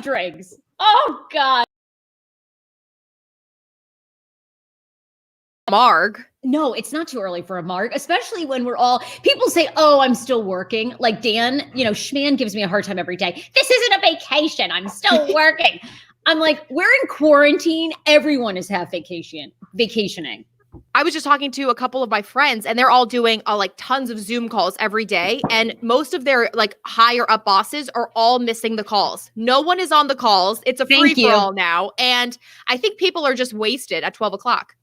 drinks. Oh, God. Marg. No, it's not too early for a marg, especially when people say, oh, I'm still working. Like Dan, Schman gives me a hard time every day. This isn't a vacation. I'm still working. I'm like, we're in quarantine. Everyone is half vacationing. I was just talking to a couple of my friends and they're all doing like tons of Zoom calls every day. And most of their like higher up bosses are all missing the calls. No one is on the calls. It's a free for all now. And I think people are just wasted at 12 o'clock.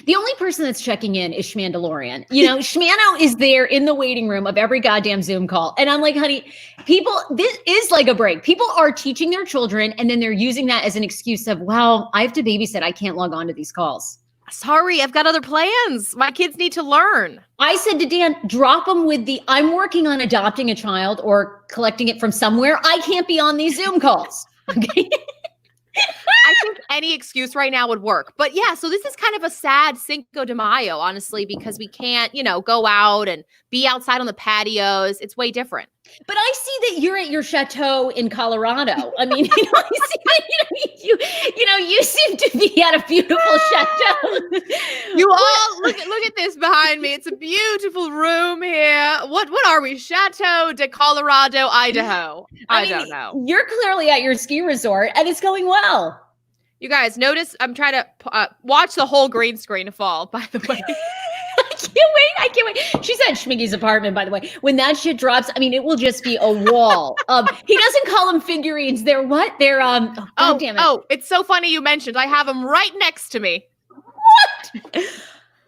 The only person that's checking in is Schmandalorian. Schmano is there in the waiting room of every goddamn Zoom call. And I'm like, honey, this is like a break. People are teaching their children and then they're using that as an excuse of, well, I have to babysit. I can't log on to these calls. Sorry, I've got other plans. My kids need to learn. I said to Dan, drop them with I'm working on adopting a child or collecting it from somewhere. I can't be on these Zoom calls. Okay. I think any excuse right now would work. But yeah, so this is kind of a sad Cinco de Mayo, honestly, because we can't, go out and be outside on the patios. It's way different. But I see that you're at your chateau in Colorado. I mean, I see that you seem to be at a beautiful chateau. You all look at this behind me. It's a beautiful room here. What are we? Chateau de Colorado, Idaho. I don't know. You're clearly at your ski resort and it's going well. You guys notice I'm trying to watch the whole green screen fall, by the way. I can't wait. She's at Schmiggy's apartment, by the way. When that shit drops, I mean, it will just be a wall. He doesn't call them figurines. They're what? They're, damn it. Oh, it's so funny you mentioned. I have them right next to me. What?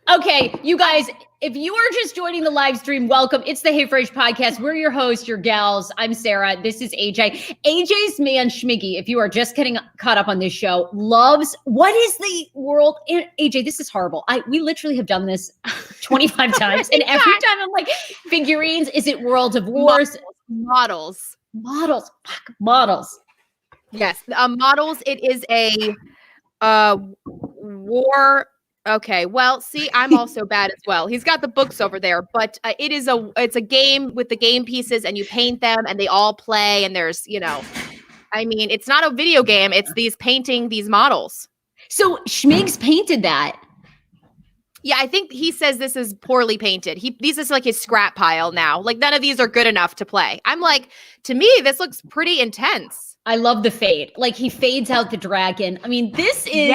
Okay, you guys, if you are just joining the live stream, welcome. It's the Hey Frase Podcast. We're your hosts, your gals. I'm Sarah. This is AJ. AJ's man, Schmiggy, if you are just getting caught up on this show, loves, what is the world? AJ, this is horrible. We literally have done this 25 times. And every time I'm like, figurines, is it World of Wars? Models. Fuck, models. Yes, models. It is a war. Okay, well, see, I'm also bad as well. He's got the books over there, but it's a game with the game pieces and you paint them and they all play and there's, it's not a video game. It's painting these models. So Schmigs painted that. Yeah, I think he says this is poorly painted. These is like his scrap pile now. Like none of these are good enough to play. I'm like, to me, this looks pretty intense. I love the fade. Like he fades out the dragon. I mean, this is,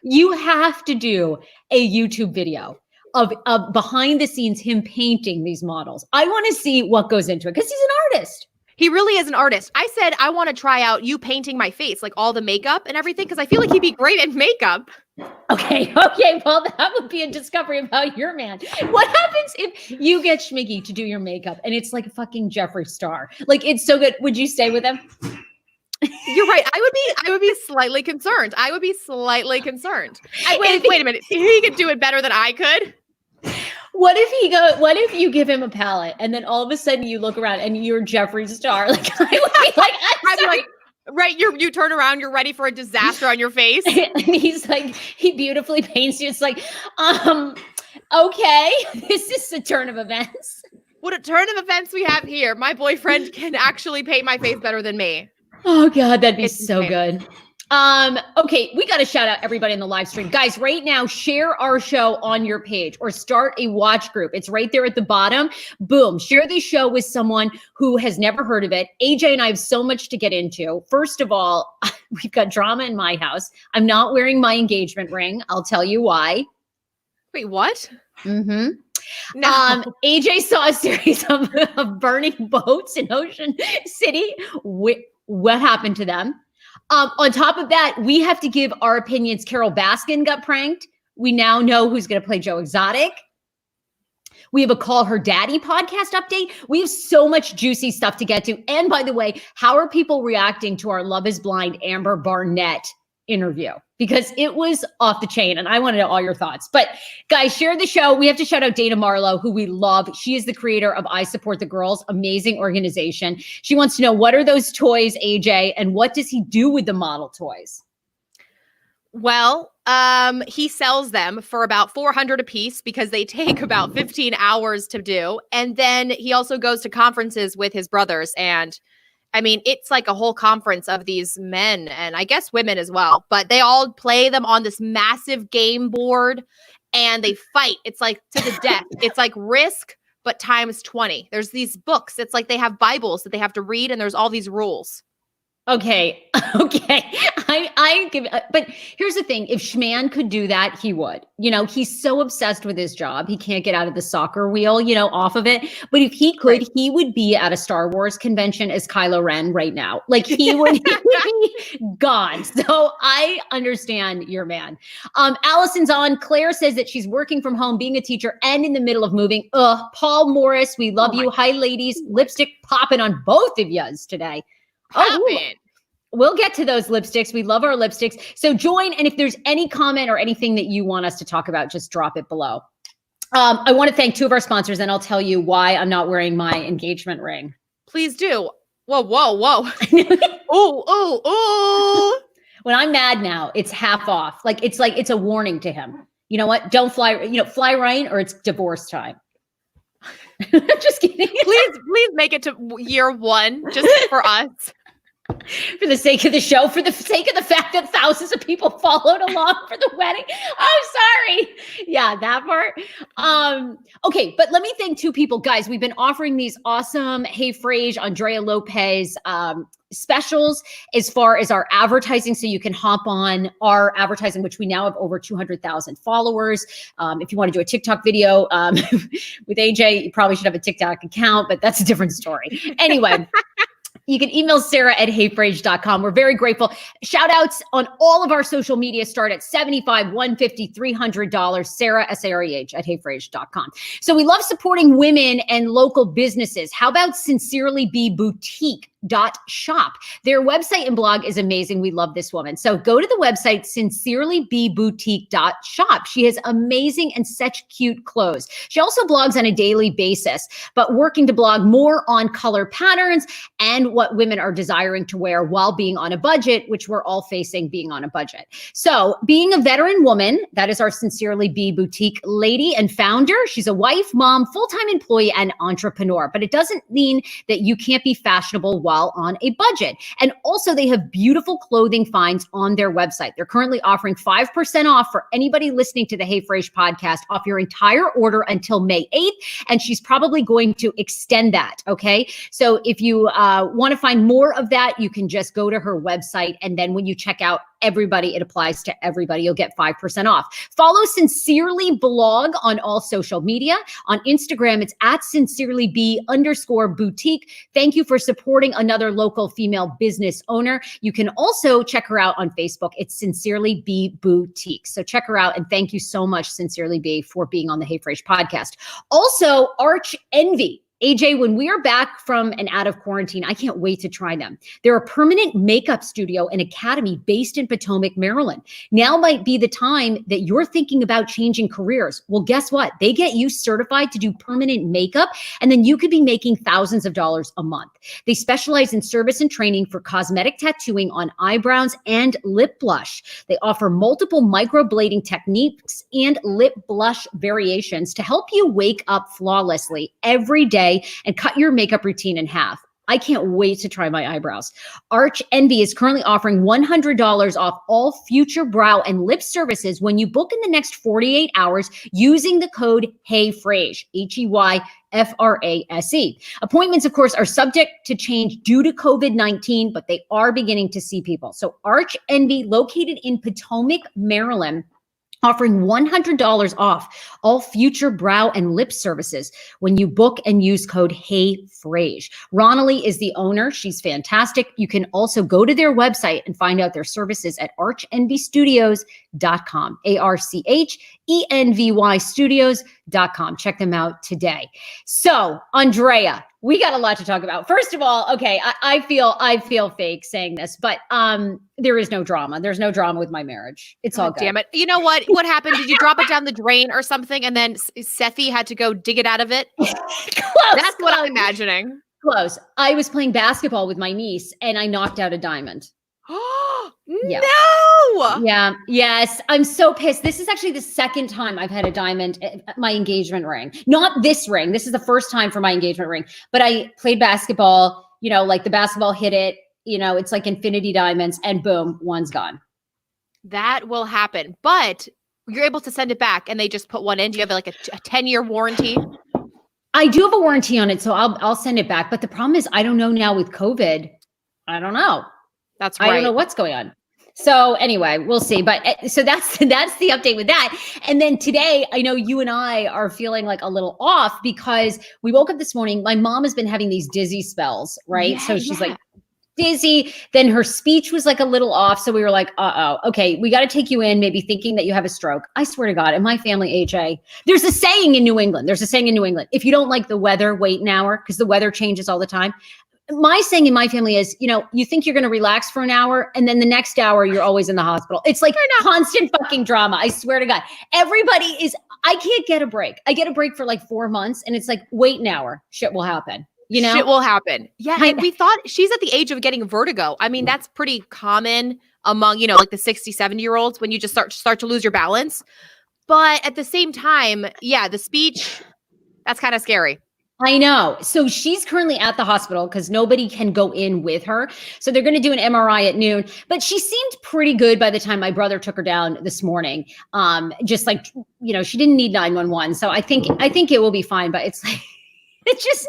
you have to do a YouTube video of behind the scenes, him painting these models. I want to see what goes into it because he's an artist. He really is an artist. I said, I want to try out you painting my face, like all the makeup and everything, because I feel like he'd be great at makeup. Okay. Well, that would be a discovery about your man. What happens if you get Schmiggy to do your makeup and it's like a fucking Jeffree Star? Like, it's so good. Would you stay with him? You're right. I would be slightly concerned. Wait a minute. He could do it better than I could. What if you give him a palette and then all of a sudden you look around and you're Jeffree Star? Like I would be like, I'd be like, right, you turn around, you're ready for a disaster on your face. And he's like, he beautifully paints you. It's like, okay, this is a turn of events. What a turn of events we have here. My boyfriend can actually paint my face better than me. Oh God, that'd be so good. Okay, we got to shout out everybody in the live stream. Guys, right now, share our show on your page or start a watch group. It's right there at the bottom. Boom, share this show with someone who has never heard of it. AJ and I have so much to get into. First of all, we've got drama in my house. I'm not wearing my engagement ring. I'll tell you why. Wait, what? Mm-hmm. No. AJ saw a series of burning boats in Ocean City. What happened to them? On top of that, we have to give our opinions. Carol Baskin got pranked. We now know who's going to play Joe Exotic. We have a Call Her Daddy podcast update. We have so much juicy stuff to get to. And by the way, how are people reacting to our Love is Blind Amber Barnett interview? Because it was off the chain and I want to know all your thoughts. But guys, share the show. We have to shout out Dana Marlowe, who we love. She is the creator of I Support the Girls, amazing organization. She wants to know, what are those toys, AJ, and what does he do with the model toys? Well, he sells them for about $400 a piece because they take about 15 hours to do. And then he also goes to conferences with his brothers and I mean, it's like a whole conference of these men and I guess women as well, but they all play them on this massive game board and they fight. It's like to the death. It's like Risk, but times 20. There's these books. It's like they have Bibles that they have to read and there's all these rules. Okay. I give, but here's the thing. If Schman could do that, he would. He's so obsessed with his job. He can't get out of the soccer wheel, off of it. But if he could, right, he would be at a Star Wars convention as Kylo Ren right now. Like he would be gone. So I understand your man. Allison's on. Claire says that she's working from home, being a teacher and in the middle of moving. Paul Morris, we love you. Hi, ladies. Lipstick popping on both of yous today. We'll get to those lipsticks. We love our lipsticks. So join. And if there's any comment or anything that you want us to talk about, just drop it below. I want to thank two of our sponsors, and I'll tell you why I'm not wearing my engagement ring. Please do. Whoa. Oh. When I'm mad now, it's half off. It's a warning to him. You know what? Don't fly, fly right or it's divorce time. Just kidding. Please make it to year 1 just for us. For the sake of the show, for the sake of the fact that thousands of people followed along for the wedding. I'm sorry. Yeah, that part. Okay, but let me thank two people. Guys, we've been offering these awesome Hey Frase, Andrea Lopez specials as far as our advertising. So you can hop on our advertising, which we now have over 200,000 followers. If you want to do a TikTok video with AJ, you probably should have a TikTok account, but that's a different story. Anyway. You can email Sarah at heyfrase.com. We're very grateful. Shout outs on all of our social media start at $75, $150, $300. Sarah, SAREH at heyfrase.com. So we love supporting women and local businesses. How about Sincerely Be Boutique? .shop. Their website and blog is amazing. We love this woman. So go to the website, sincerelybeboutique.shop. She has amazing and such cute clothes. She also blogs on a daily basis, but working to blog more on color patterns and what women are desiring to wear while being on a budget, which we're all facing being on a budget. So being a veteran woman, that is our Sincerely Be Boutique lady and founder. She's a wife, mom, full-time employee, and entrepreneur, but it doesn't mean that you can't be fashionable while on a budget. And also they have beautiful clothing finds on their website. They're currently offering 5% off for anybody listening to the Hey Frase podcast off your entire order until May 8th. And she's probably going to extend that. Okay. So if you want to find more of that, you can just go to her website. And then when you check out everybody, it applies to everybody. You'll get 5% off. Follow Sincerely Blog on all social media. On Instagram, it's at sincerelybe_boutique. Thank you for supporting another local female business owner. You can also check her out on Facebook. It's Sincerely Be Boutique. So check her out. And thank you so much, Sincerely Be, for being on the Hey Frase podcast. Also, Arch Envy. AJ, when we are back from and out of quarantine, I can't wait to try them. They're a permanent makeup studio and academy based in Potomac, Maryland. Now might be the time that you're thinking about changing careers. Well, guess what? They get you certified to do permanent makeup, and then you could be making thousands of dollars a month. They specialize in service and training for cosmetic tattooing on eyebrows and lip blush. They offer multiple microblading techniques and lip blush variations to help you wake up flawlessly every day and cut your makeup routine in half. I can't wait to try my eyebrows. Arch Envy is currently offering $100 off all future brow and lip services when you book in the next 48 hours using the code HEYFRASE, HEYFRASE. Appointments, of course, are subject to change due to COVID-19, but they are beginning to see people. So Arch Envy, located in Potomac, Maryland, offering $100 off all future brow and lip services when you book and use code HEYFRASE. Ronali is the owner. She's fantastic. You can also go to their website and find out their services at archenvystudios.com, ARCHENVY studios.com. Check them out today. So, Andrea, we got a lot to talk about. First of all, okay, I feel fake saying this, but there is no drama. There's no drama with my marriage. It's all good. Damn it. You know what? What happened? Did you drop it down the drain or something? And then Sethi had to go dig it out of it? That's what I'm imagining. Close. I was playing basketball with my niece and I knocked out a diamond. Yeah. No. Yeah. Yes. I'm so pissed. This is actually the second time I've had a diamond at my engagement ring. Not this ring. This is the first time for my engagement ring, but I played basketball like the basketball hit it, it's like infinity diamonds and boom, one's gone. That will happen. But you're able to send it back and they just put one in. Do you have like a 10-year warranty? I do have a warranty on it, so I'll send it back. But the problem is I don't know now with COVID. I don't know. That's right. I don't know what's going on. So anyway, we'll see. But so that's the update with that. And then today, I know you and I are feeling like a little off because we woke up this morning. My mom has been having these dizzy spells, right? Yeah, so she's like dizzy. Then her speech was like a little off. So we were like, okay, we got to take you in, maybe thinking that you have a stroke. I swear to God, in my family, AJ, there's a saying in New England. If you don't like the weather, wait an hour because the weather changes all the time. My saying in my family is, you think you're going to relax for an hour and then the next hour you're always in the hospital. It's like constant fucking drama. I swear to God, I can't get a break. I get a break for like 4 months and it's like, wait an hour, shit will happen. Shit will happen. Yeah. And we thought she's at the age of getting vertigo. I mean, that's pretty common among, like the 60, 70-year-olds when you just start to lose your balance. But at the same time, yeah, the speech, that's kind of scary. I know. So she's currently at the hospital because nobody can go in with her. So they're going to do an MRI at noon, but she seemed pretty good by the time my brother took her down this morning. Just like, she didn't need 911. So I think it will be fine, but it's like, it's just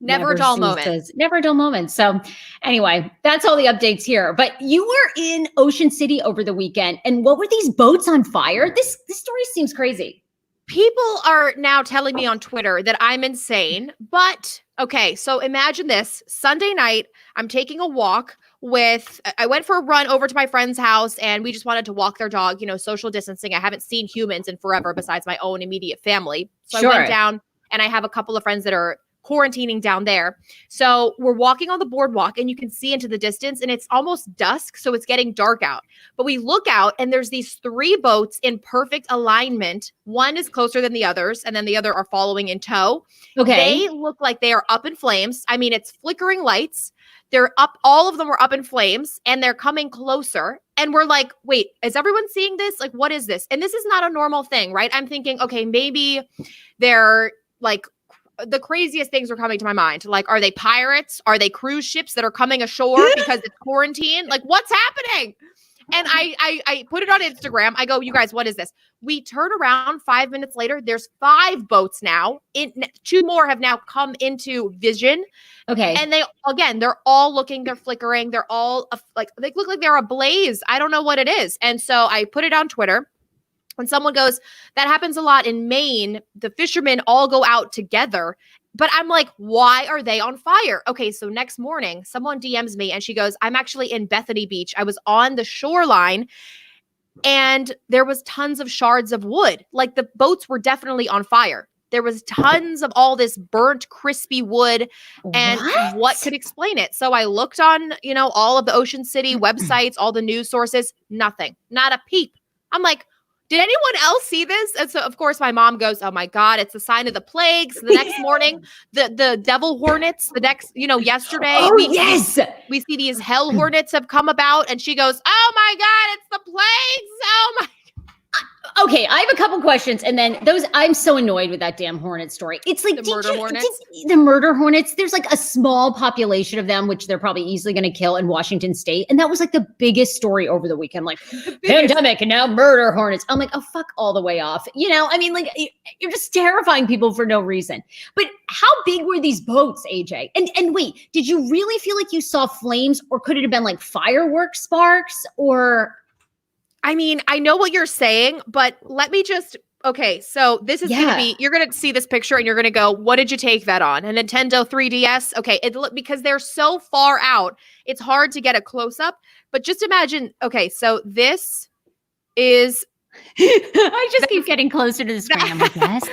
never a dull moment. Never a dull moment. So anyway, that's all the updates here. But you were in Ocean City over the weekend. And what were these boats on fire? This story seems crazy. People are now telling me on Twitter that I'm insane, but okay, so imagine this. Sunday night, I'm taking a walk I went for a run over to my friend's house and we just wanted to walk their dog, social distancing. I haven't seen humans in forever besides my own immediate family. So I went down and I have a couple of friends that are quarantining down there. So we're walking on the boardwalk and you can see into the distance and it's almost dusk. So it's getting dark out, but we look out and there's these 3 boats in perfect alignment. One is closer than the others and then the other are following in tow. Okay. They look like they are up in flames. I mean, it's flickering lights. They're up. All of them are up in flames and they're coming closer. And we're like, wait, is everyone seeing this? Like, what is this? And this is not a normal thing, right? I'm thinking, okay, maybe they're like, the craziest things are coming to my mind. Like, are they pirates? Are they cruise ships that are coming ashore because it's quarantine? Like, what's happening? And I put it on Instagram. I go, you guys, what is this? We turn around 5 minutes later. There's 5 boats now. 2 more have now come into vision. Okay. And they're all looking, they're flickering. They're all they look like they're ablaze. I don't know what it is. And so I put it on Twitter. When someone goes, that happens a lot in Maine, the fishermen all go out together. But I'm like, why are they on fire? Okay, so next morning, someone DMs me and she goes, I'm actually in Bethany Beach. I was on the shoreline and there was tons of shards of wood. Like the boats were definitely on fire. There was tons of all this burnt, crispy wood. And what could explain it? So I looked on, all of the Ocean City websites, all the news sources, nothing, not a peep. I'm like, did anyone else see this? And so, of course, my mom goes, oh, my God, it's a sign of the plagues. The next morning, the devil hornets, yesterday, we see these hell hornets have come about. And she goes, oh, my God, it's the plagues. Oh, my. Okay, I have a couple questions, and then I'm so annoyed with that damn hornet story. It's like the murder hornets. The murder hornets. There's like a small population of them, which they're probably easily going to kill in Washington State, and that was like the biggest story over the weekend. Like pandemic and now murder hornets. I'm like, oh fuck, all the way off. I mean, like you're just terrifying people for no reason. But how big were these boats, AJ? And wait, did you really feel like you saw flames, or could it have been like firework sparks, or? I mean, I know what you're saying, but let me just, okay, so this is going to be, you're going to see this picture and you're going to go, what did you take that on? A Nintendo 3DS? Okay, because they're so far out, it's hard to get a close up, but just imagine, okay, so this is. I just keep getting closer to the screen. I'm like, yes.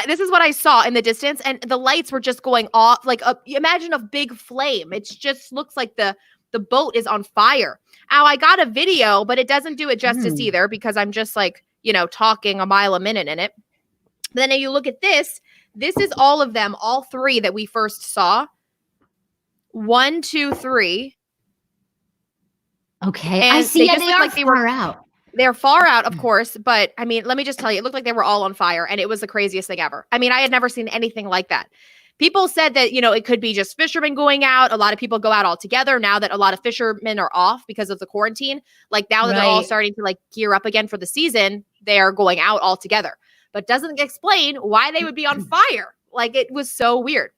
This is what I saw in the distance, and the lights were just going off, like imagine a big flame. It just looks like the boat is on fire. Now, I got a video, but it doesn't do it justice either because I'm just like, talking a mile a minute in it. But then you look at this. This is all of them, all 3 that we first saw. 1, 2, 3. Okay. And I see. They are like far out. They're far out, of course. But I mean, let me just tell you, it looked like they were all on fire and it was the craziest thing ever. I mean, I had never seen anything like that. people said that, it could be just fishermen going out. A lot of people go out all together now that a lot of fishermen are off because of the quarantine. Like now that they're all starting to like gear up again for the season, they are going out all together. But doesn't explain why they would be on fire. Like it was so weird.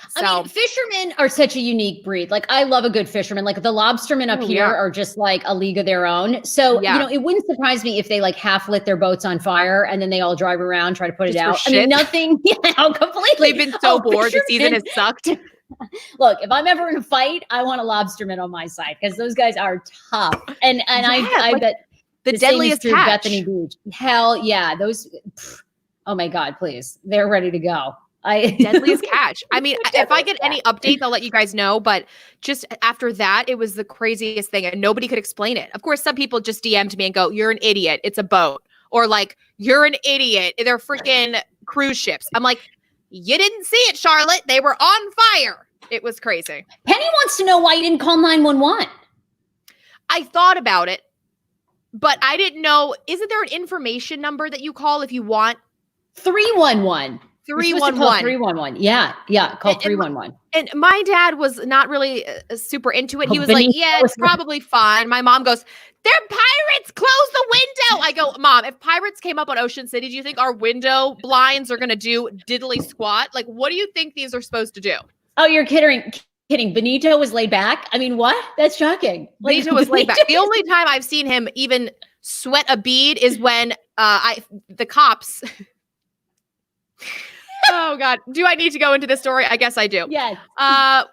So, I mean, fishermen are such a unique breed. Like I love a good fisherman. Like the lobstermen up here are just like a league of their own. So, it wouldn't surprise me if they like half lit their boats on fire and then they all drive around, try to put it out. I mean, nothing, completely. They've been so bored. The season has sucked. Look, if I'm ever in a fight, I want a lobsterman on my side because those guys are tough. And I bet the deadliest catch. Bethany Beach. Hell yeah. Oh my God, please. They're ready to go. Deadliest catch. I mean, if I get any updates, I'll let you guys know. But just after that, it was the craziest thing and nobody could explain it. Of course, some people just DM'd me and go, "You're an idiot. It's a boat." Or like, "You're an idiot. They're freaking cruise ships." I'm like, you didn't see it, Charlotte. They were on fire. It was crazy. Penny wants to know why you didn't call 911. I thought about it, but I didn't know. Isn't there an information number that you call if you want? 311. 311. 311. Yeah. Call 311. And my dad was not really super into it. He was like, "Yeah, it's probably fine." My mom goes, "They're pirates. Close the window." I go, "Mom, if pirates came up on Ocean City, do you think our window blinds are going to do diddly squat? Like, what do you think these are supposed to do?" Oh, you're kidding. Benito was laid back. I mean, what? That's shocking. Benito was laid back. The only time I've seen him even sweat a bead is when the cops. Oh God. Do I need to go into this story? I guess I do. Yes.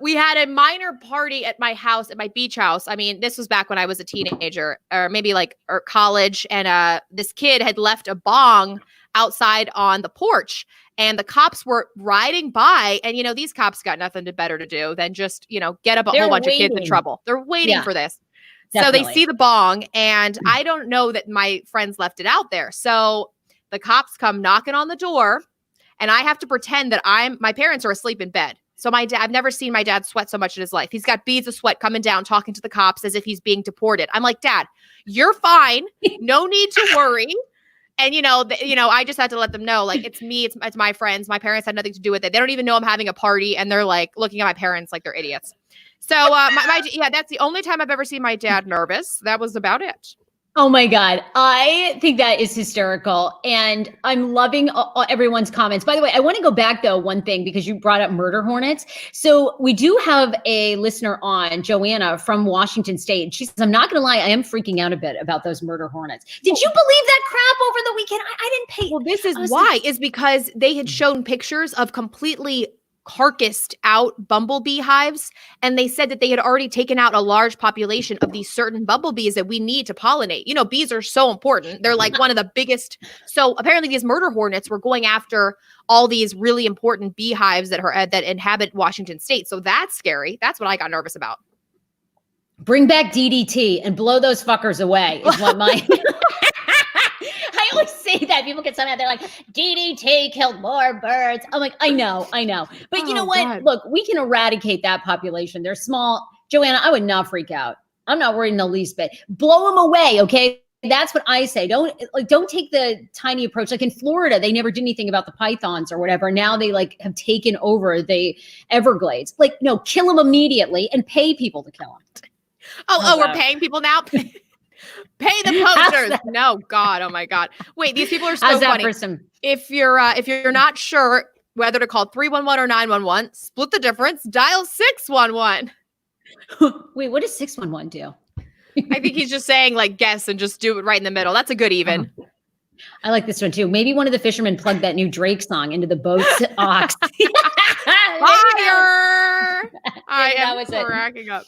We had a minor party at my house, at my beach house. I mean, this was back when I was a teenager or maybe or college. And this kid had left a bong outside on the porch and the cops were riding by. And, these cops got nothing better to do than just, get a whole bunch of kids in trouble. They're waiting for this. Definitely. So they see the bong and I don't know that my friends left it out there. So the cops come knocking on the door. And I have to pretend that my parents are asleep in bed. So I've never seen my dad sweat so much in his life. He's got beads of sweat coming down, talking to the cops as if he's being deported. I'm like, "Dad, you're fine. No need to worry." And, I just had to let them know, like, it's me, it's my friends. My parents had nothing to do with it. They don't even know I'm having a party. And they're like looking at my parents like they're idiots. So that's the only time I've ever seen my dad nervous. That was about it. Oh my God. I think that is hysterical. And I'm loving everyone's comments. By the way, I want to go back though, one thing, because you brought up murder hornets. So we do have a listener on, Joanna from Washington State. She says, "I'm not going to lie, I am freaking out a bit about those murder hornets." Did you believe that crap over the weekend? I didn't pay. Well, this is why, is because they had shown pictures of completely carcassed out bumblebee hives. And they said that they had already taken out a large population of these certain bumblebees that we need to pollinate. Bees are so important. They're like one of the biggest. So apparently these murder hornets were going after all these really important beehives that inhabit Washington State. So that's scary. That's what I got nervous about. Bring back DDT and blow those fuckers away is what my... I always say that. People get something out there like, "DDT killed more birds." I'm like, I know. But you know what? God. Look, we can eradicate that population. They're small. Joanna, I would not freak out. I'm not worried in the least bit. Blow them away, okay? That's what I say. Don't take the tiny approach. Like in Florida, they never did anything about the pythons or whatever. Now they have taken over the Everglades. No, kill them immediately and pay people to kill them. Oh, we're paying people now? Pay the posters. No, God. Oh my God. Wait, these people are so funny. If you're not sure whether to call 311 or 911, split the difference, dial 611. Wait, what does 611 do? I think he's just saying guess and just do it right in the middle. That's a good even. I like this one too. Maybe one of the fishermen plugged that new Drake song into the boat's ox. Fire! I am cracking up.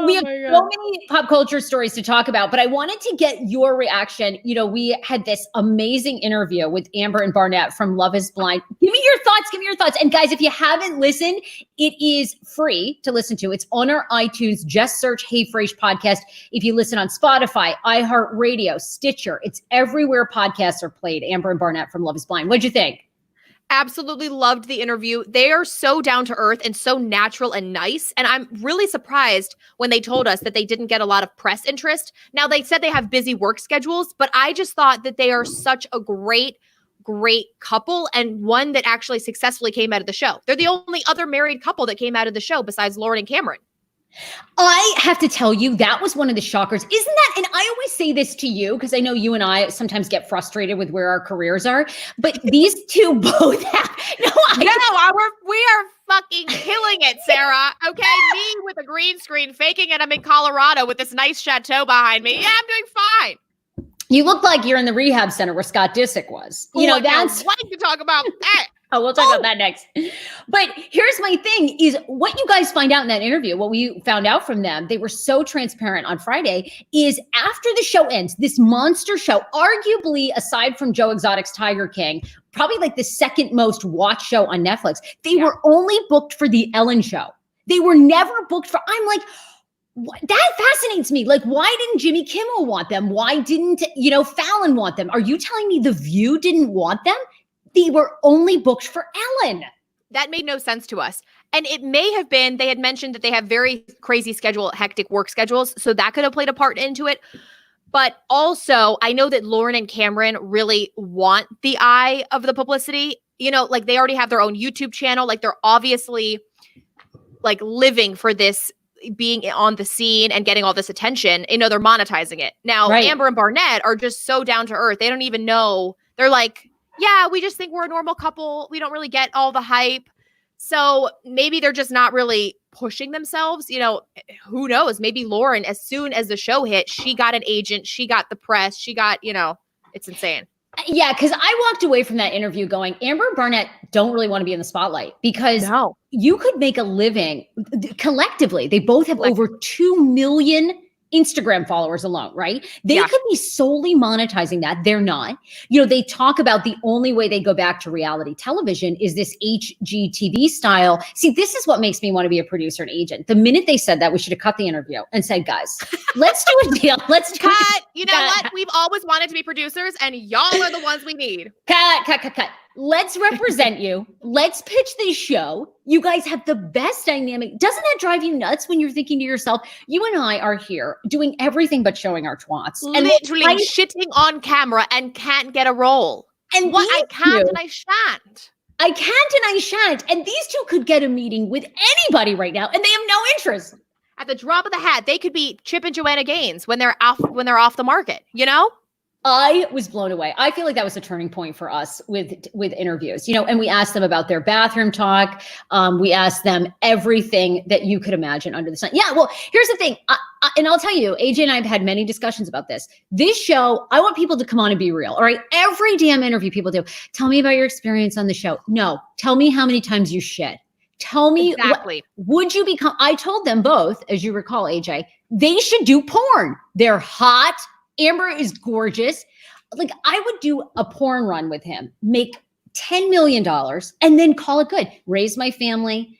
We have so many pop culture stories to talk about, but I wanted to get your reaction. We had this amazing interview with Amber and Barnett from Love is Blind. Give me your thoughts. And guys, if you haven't listened, it is free to listen to. It's on our iTunes. Just search Hey Frase Podcast. If you listen on Spotify, iHeartRadio, Stitcher, it's everywhere podcasts are played. Amber and Barnett from Love is Blind. What'd you think? Absolutely loved the interview. They are so down to earth and so natural and nice. And I'm really surprised when they told us that they didn't get a lot of press interest. Now, they said they have busy work schedules, but I just thought that they are such a great great couple and one that actually successfully came out of the show. They're the only other married couple that came out of the show besides Lauren and Cameron. I have to tell you, that was one of the shockers. Isn't that, and I always say this to you, because I know you and I sometimes get frustrated with where our careers are, but these two both have, we are fucking killing it, Sarah. Okay, me with a green screen, faking it. I'm in Colorado with this nice chateau behind me. Yeah, I'm doing fine. You look like you're in the rehab center where Scott Disick was. That's like to talk about that. Oh, we'll talk about that next. But here's my thing is what you guys find out in that interview, what we found out from them, they were so transparent on Friday, is after the show ends, this monster show, arguably aside from Joe Exotic's Tiger King, probably like the second most watched show on Netflix, they were only booked for the Ellen show. They were never booked for, I'm like, that fascinates me. Like, why didn't Jimmy Kimmel want them? Why didn't, Fallon want them? Are you telling me The View didn't want them? They were only booked for Ellen. That made no sense to us. And it may have been, they had mentioned that they have very crazy hectic work schedules. So that could have played a part into it. But also, I know that Lauren and Cameron really want the eye of the publicity. Like they already have their own YouTube channel. Like they're obviously like living for this, being on the scene and getting all this attention. They're monetizing it. Now, right. Amber and Barnett are just so down to earth. They don't even know. They're like, yeah, we just think we're a normal couple. We don't really get all the hype. So maybe they're just not really pushing themselves. Who knows? Maybe Lauren, as soon as the show hit, she got an agent. She got the press. She got, it's insane. Yeah, because I walked away from that interview going, Amber and Barnett don't really want to be in the spotlight because you could make a living collectively. They both have over 2 million Instagram followers alone, right? They could be solely monetizing that. They're not. They talk about the only way they go back to reality television is this HGTV style. See, this is what makes me want to be a producer and agent. The minute they said that, we should have cut the interview and said, guys, let's do a deal. Let's cut. What? We've always wanted to be producers and y'all are the ones we need. Cut. Let's represent you. Let's pitch this show. You guys have the best dynamic. Doesn't that drive you nuts when you're thinking to yourself, you and I are here doing everything but showing our twats. And literally shitting on camera and can't get a role. And what I can't and I shan't. I can't and I shan't. And these two could get a meeting with anybody right now and they have no interest. At the drop of the hat, they could be Chip and Joanna Gaines when they're off the market, I was blown away. I feel like that was a turning point for us with interviews, and we asked them about their bathroom talk. We asked them everything that you could imagine under the sun. Yeah, well, here's the thing. And I'll tell you, AJ and I have had many discussions about this. This show, I want people to come on and be real. All right. Every damn interview people do. Tell me about your experience on the show. No, tell me how many times you shit. Tell me, exactly. Would you become, I told them both, as you recall, AJ, they should do porn. They're hot. Amber is gorgeous. Like I would do a porn run with him, make $10 million and then call it good. Raise my family,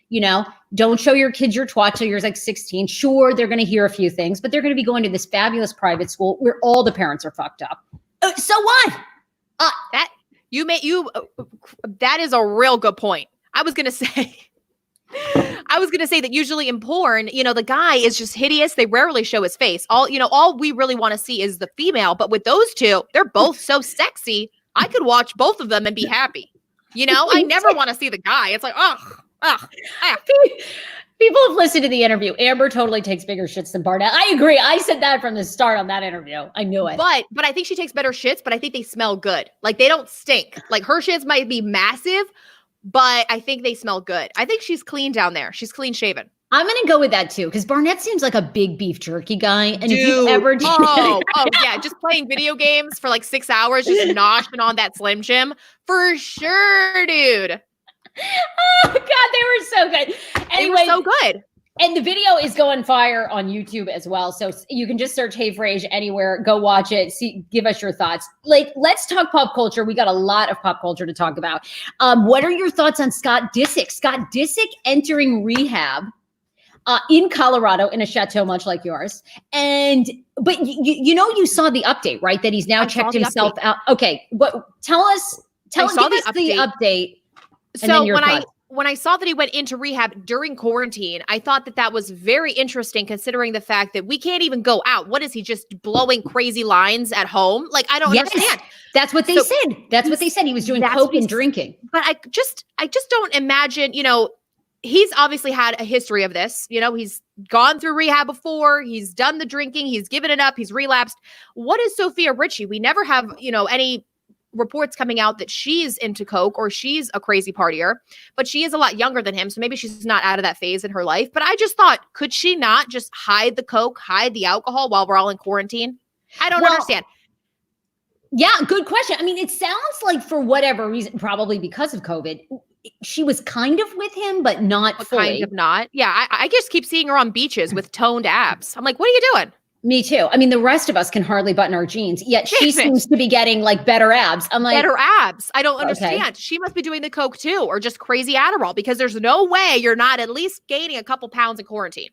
don't show your kids your twat till you're like 16. Sure, they're going to hear a few things, but they're going to be going to this fabulous private school where all the parents are fucked up. So what? That is a real good point. I was going to say that usually in porn, the guy is just hideous. They rarely show his face. All we really want to see is the female. But with those two, they're both so sexy. I could watch both of them and be happy. I never want to see the guy. It's like, People have listened to the interview. Amber totally takes bigger shits than Barnett. I agree. I said that from the start on that interview. I knew it. But I think she takes better shits, but I think they smell good. Like they don't stink. Like her shits might be massive, but I think they smell good. I think she's clean down there. She's clean shaven. I'm going to go with that too, because Barnett seems like a big beef jerky guy. And if you ever yeah, just playing video games for like 6 hours, just noshing on that Slim Jim. For sure, dude. Oh, God, they were so good. Anyway, they were so good. And the video is going fire on YouTube as well. So you can just search Hey Frase anywhere. Go watch it. Give us your thoughts. Like, let's talk pop culture. We got a lot of pop culture to talk about. What are your thoughts on Scott Disick? Scott Disick entering rehab in Colorado in a chateau much like yours. But you saw the update, right? That he's now checked himself out. Okay. But give us the update. So when when I saw that he went into rehab during quarantine, I thought that was very interesting considering the fact that we can't even go out. What is he, just blowing crazy lines at home? Like, I don't understand. That's what they said. That's what they said. He was doing coke and drinking. But I just don't imagine, he's obviously had a history of this. He's gone through rehab before. He's done the drinking. He's given it up. He's relapsed. What is Sophia Richie? We never have, any reports coming out that she's into coke or she's a crazy partier, but she is a lot younger than him. So maybe she's not out of that phase in her life. But I just thought, could she not just hide the coke, hide the alcohol while we're all in quarantine? I don't understand. Yeah, good question. I mean, it sounds like for whatever reason, probably because of COVID, she was kind of with him, but not fully. Kind of not. Yeah, I just keep seeing her on beaches with toned abs. I'm like, what are you doing? Me too. I mean, the rest of us can hardly button our jeans, yet she seems to be getting like better abs. I'm like, better abs. I don't understand. Okay. She must be doing the coke too, or just crazy Adderall, because there's no way you're not at least gaining a couple pounds in quarantine.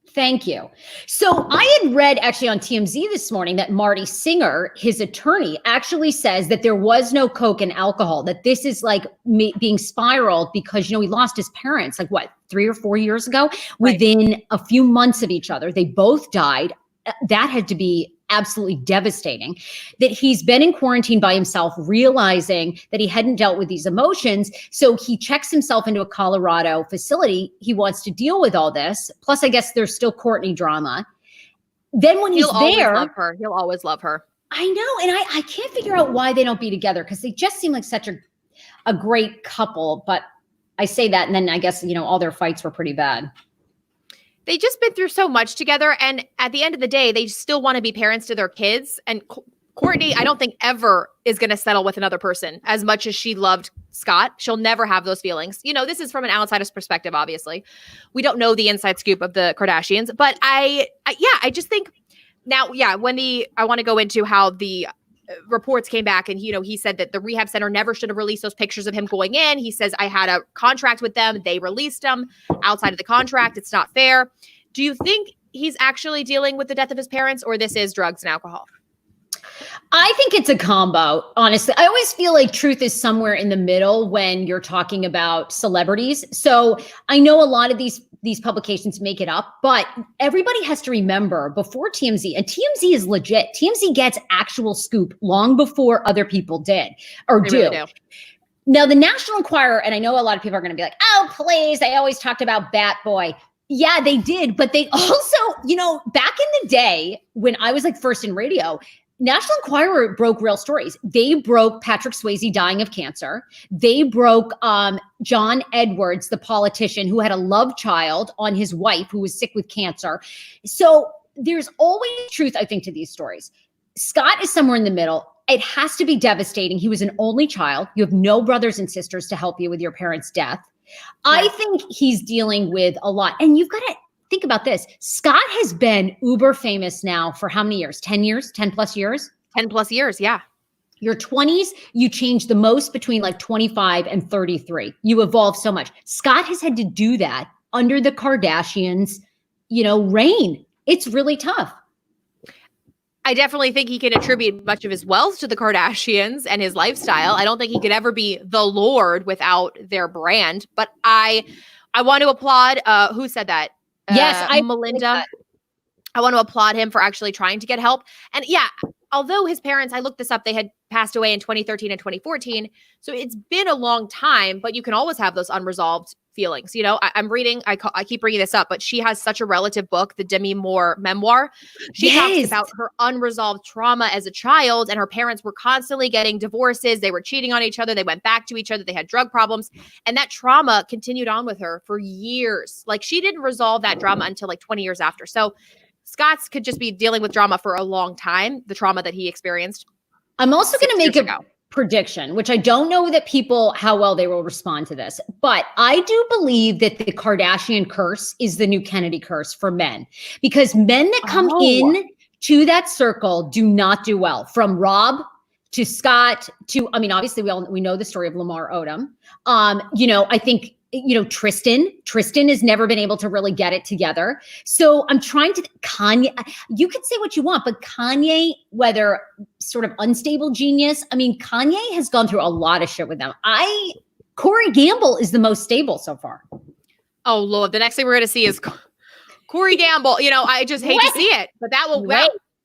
Thank you. So I had read actually on TMZ this morning that Marty Singer, his attorney, actually says that there was no coke and alcohol, that this is like being spiraled because, he lost his parents like 3 or 4 years ago, within a few months of each other. They both died. That had to be absolutely devastating, that he's been in quarantine by himself, realizing that he hadn't dealt with these emotions. So he checks himself into a Colorado facility. He wants to deal with all this. Plus, I guess there's still Courtney drama. Then when he'll he'll always love her. I know. And I can't figure out why they don't be together, because they just seem like such a great couple. But I say that, and then I guess, all their fights were pretty bad. They just been through so much together. And at the end of the day, they still want to be parents to their kids. And Courtney, I don't think ever is going to settle with another person as much as she loved Scott. She'll never have those feelings. This is from an outsider's perspective, obviously. We don't know the inside scoop of the Kardashians. But I just think now, I want to go into how the reports came back, and he said that the rehab center never should have released those pictures of him going in. He says, I had a contract with them. They released them outside of the contract. It's not fair. Do you think he's actually dealing with the death of his parents, or this is drugs and alcohol? I think it's a combo, honestly. I always feel like truth is somewhere in the middle when you're talking about celebrities. So I know a lot of these publications make it up, but everybody has to remember before TMZ, and TMZ is legit. TMZ gets actual scoop long before other people did or do. Really do. Now, the National Enquirer, and I know a lot of people are going to be like, oh, please, they always talked about Bat Boy. Yeah, they did. But they also, back in the day when I was like first in radio, National Enquirer broke real stories. They broke Patrick Swayze dying of cancer. They broke John Edwards, the politician who had a love child on his wife who was sick with cancer. So there's always truth, I think, to these stories. Scott is somewhere in the middle. It has to be devastating. He was an only child. You have no brothers and sisters to help you with your parents' death. I think he's dealing with a lot. And you've got to think about this. Scott has been uber famous now for how many years? 10 years? 10 plus years? 10 plus years, yeah. Your 20s, you change the most between like 25 and 33. You evolve so much. Scott has had to do that under the Kardashians, reign. It's really tough. I definitely think he can attribute much of his wealth to the Kardashians and his lifestyle. I don't think he could ever be the Lord without their brand. But I want to applaud, who said that? Yes, Melinda. I want to applaud him for actually trying to get help. And yeah, although his parents, I looked this up, they had passed away in 2013 and 2014. So it's been a long time, but you can always have those unresolved feelings. I'm reading, I keep bringing this up, but she has such a relative book, the Demi Moore memoir. She talks about her unresolved trauma as a child, and her parents were constantly getting divorces. They were cheating on each other. They went back to each other. They had drug problems. And that trauma continued on with her for years. Like, she didn't resolve that drama until like 20 years after. So Scott's could just be dealing with drama for a long time, the trauma that he experienced. I'm also going to make a prediction, which I don't know how well they will respond to this, but I do believe that the Kardashian curse is the new Kennedy curse for men, because men that come in to that circle do not do well, from Rob to Scott to, obviously we know the story of Lamar Odom. I think, Tristan has never been able to really get it together. So I'm trying to, Kanye, you can say what you want, but Kanye, whether sort of unstable genius, Kanye has gone through a lot of shit with them. I Corey Gamble is the most stable so far. Oh, Lord. The next thing we're going to see is Corey Gamble. I just hate to see it, but that will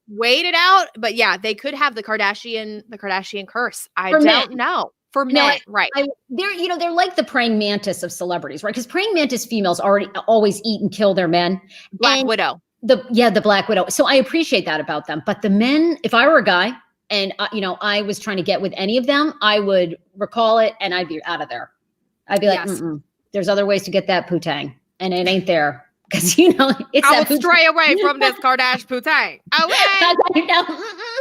wait it out. But yeah, they could have the Kardashian curse. I don't know. For men, right. They're like the praying mantis of celebrities, right? Because praying mantis females always eat and kill their men. Black Widow. The Black Widow. So I appreciate that about them. But the men, if I were a guy and, I was trying to get with any of them, I would recall it and I'd be out of there. I'd be like, there's other ways to get that putang. And it ain't there. Because, it's I will stray away from this Kardashian putang. Okay.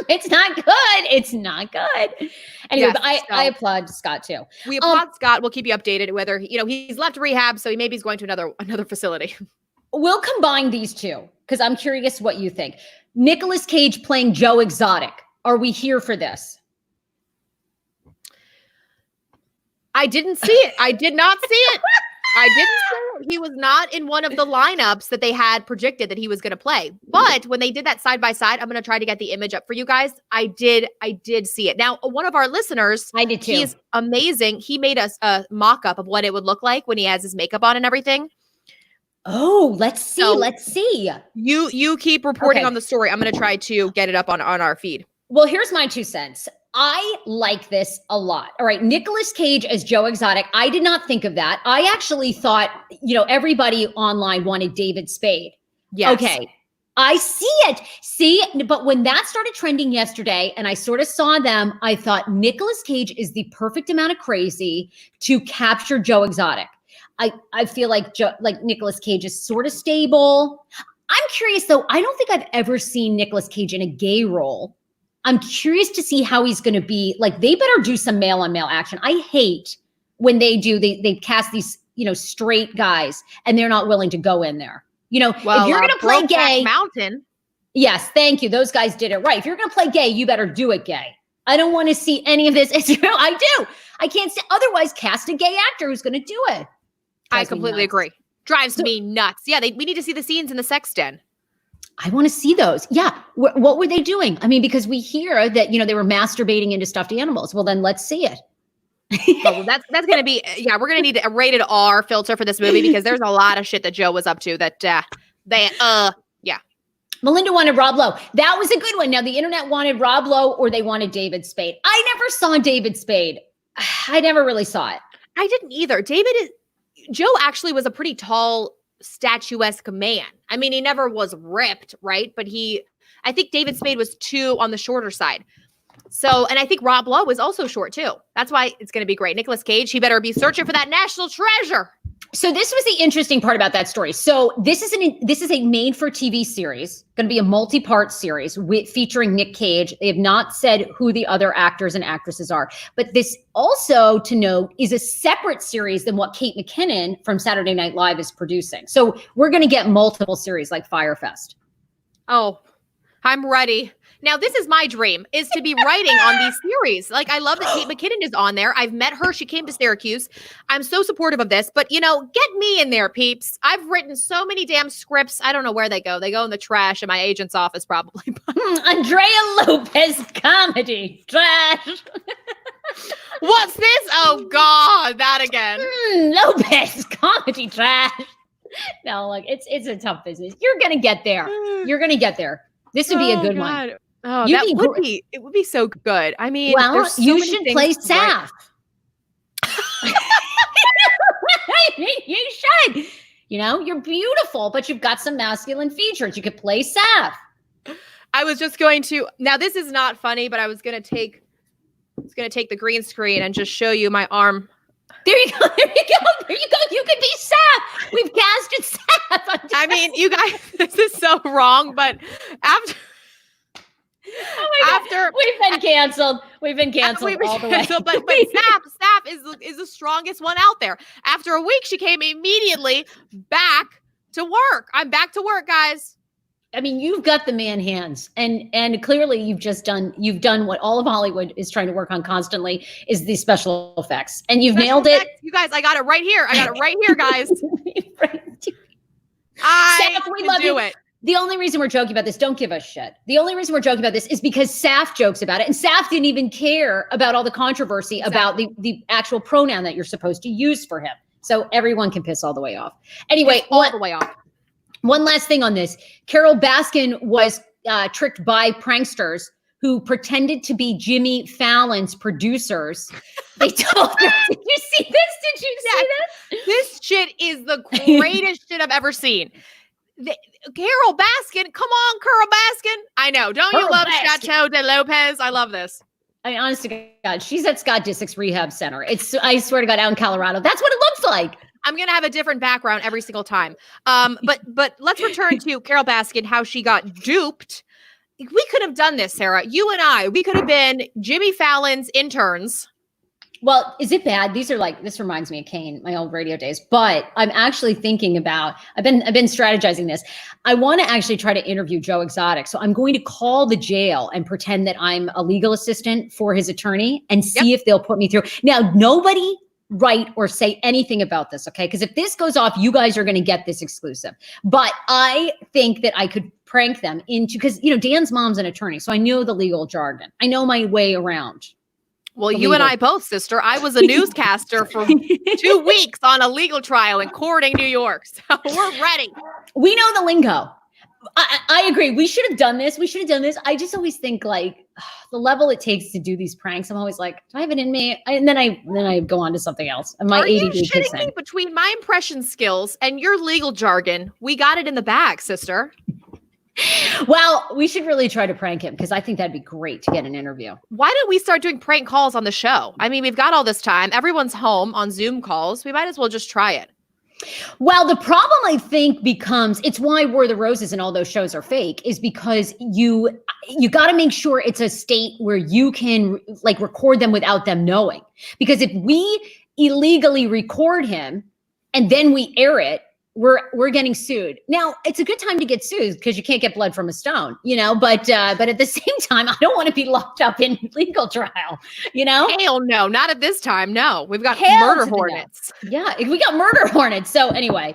It's not good. It's not good. Anyway, but I applaud Scott too. We applaud Scott. We'll keep you updated whether, he's left rehab. So maybe he's going to another facility. We'll combine these two because I'm curious what you think. Nicolas Cage playing Joe Exotic. Are we here for this? I didn't see it. I did not see it. I didn't see it. He was not in one of the lineups that they had predicted that he was going to play. But when they did that side by side, I'm going to try to get the image up for you guys. I did see it. Now, one of our listeners, I did too. He's amazing. He made us a mock-up of what it would look like when he has his makeup on and everything. Oh, let's see. Let's see. You keep reporting on the story. I'm going to try to get it up on our feed. Well, here's my 2 cents. I like this a lot. All right. Nicolas Cage as Joe Exotic. I did not think of that. I actually thought, everybody online wanted David Spade. Yes. Okay. I see it. See, but when that started trending yesterday and I sort of saw them, I thought Nicolas Cage is the perfect amount of crazy to capture Joe Exotic. I feel like Nicolas Cage is sort of stable. I'm curious though. I don't think I've ever seen Nicolas Cage in a gay role. I'm curious to see how he's going to be. Like, they better do some male on male action. I hate when they cast these, straight guys and they're not willing to go in there. If you're going to play gay. Mountain. Yes. Thank you. Those guys did it right. If you're going to play gay, you better do it gay. I don't want to see any of this. I do. I can't say otherwise. Cast a gay actor who's going to do it. I completely agree. Drives me nuts. Yeah. We need to see the scenes in the sex den. I want to see those. Yeah. What were they doing? I mean, because we hear that, they were masturbating into stuffed animals. Well, then let's see it. Well, that's going to be, we're going to need a rated R filter for this movie because there's a lot of shit that Joe was up to that, Melinda wanted Rob Lowe. That was a good one. Now, the internet wanted Rob Lowe or they wanted David Spade. I never saw David Spade. I never really saw it. I didn't either. Joe actually was a pretty tall, statuesque man. I mean, he never was ripped, right? But I think David Spade was too on the shorter side. So, and I think Rob Lowe was also short too. That's why it's going to be great. Nicolas Cage, he better be searching for that national treasure. So this was the interesting part about that story. So this is a made-for-TV series, going to be a multi-part series featuring Nick Cage. They have not said who the other actors and actresses are. But this also, to note, is a separate series than what Kate McKinnon from Saturday Night Live is producing. So we're going to get multiple series like Fyre Fest. Oh, I'm ready. Now, this is my dream, is to be writing on these series. Like, I love that Kate McKinnon is on there. I've met her. She came to Syracuse. I'm so supportive of this. But, get me in there, peeps. I've written so many damn scripts. I don't know where they go. They go in the trash in my agent's office, probably. Andrea Lopez comedy trash. What's this? Oh, God, that again. Lopez comedy trash. No, it's a tough business. You're going to get there. You're going to get there. This would be a good one. Oh, it would be so good. I mean, well, you should play Saf. I mean, you should. You're beautiful, but you've got some masculine features. You could play Saf. I was just going to. Now, this is not funny, but I was going to take the green screen and just show you my arm. There you go. There you go. There you go. You could be Saf. We've casted Saf. I mean, you guys, this is so wrong, but after. We've been canceled. We've been canceled all the way. But Saf is the strongest one out there. After a week, she came immediately back to work. I'm back to work, guys. I mean, you've got the man hands, and clearly you've done what all of Hollywood is trying to work on constantly is the special effects, and you've nailed it. You guys, I got it right here. Guys. Saf, we love you. The only reason we're joking about this, don't give us shit. The only reason we're joking about this is because Saf jokes about it. And Saf didn't even care about all the controversy about the actual pronoun that you're supposed to use for him. So everyone can piss all the way off. Anyway, all the way off. One last thing on this. Carol Baskin was tricked by pranksters who pretended to be Jimmy Fallon's producers. They told her, did you see this? Did you see this? This shit is the greatest shit I've ever seen. Carol Baskin, come on, Carol Baskin. I know. Don't you love Chateau de Lopez? I love this. I mean, honest to God, she's at Scott Disick's rehab center. I swear to God, out in Colorado. That's what it looks like. I'm going to have a different background every single time. But let's return to Carol Baskin, how she got duped. We could have done this, Sarah. You and I, we could have been Jimmy Fallon's interns. Well, is it bad? These are like, this reminds me of Kane, my old radio days, but I'm actually thinking about, I've been strategizing this. I want to actually try to interview Joe Exotic. So I'm going to call the jail and pretend that I'm a legal assistant for his attorney and see if they'll put me through. Now, nobody write or say anything about this, okay? Because if this goes off, you guys are going to get this exclusive. But I think that I could prank them into, because, you know, Dan's mom's an attorney, so I know the legal jargon. I know my way around. Well, you and I both, sister. I was a newscaster for 2 weeks on a legal trial in Corning, New York. So we're ready. We know the lingo. I agree. We should have done this. I just always think like the level it takes to do these pranks. I'm always like, do I have it in me? And then I go on to something else. And my Are you ADD shitting me? Between my impression skills and your legal jargon, we got it in the bag, sister. Well, we should really try to prank him because I think that'd be great to get an interview. Why don't we start doing prank calls on the show? I mean, we've got all this time. Everyone's home on Zoom calls. We might as well just try it. Well, the problem I think becomes, it's why War the Roses and all those shows are fake, is because you got to make sure it's a state where you can like record them without them knowing. Because if we illegally record him and then we air it, we're getting sued. Now, it's a good time to get sued because you can't get blood from a stone, you know, but at the same time, I don't want to be locked up in legal trial, you know? Hell no, not at this time. No, we've got murder hornets. Yeah, we got murder hornets. So anyway,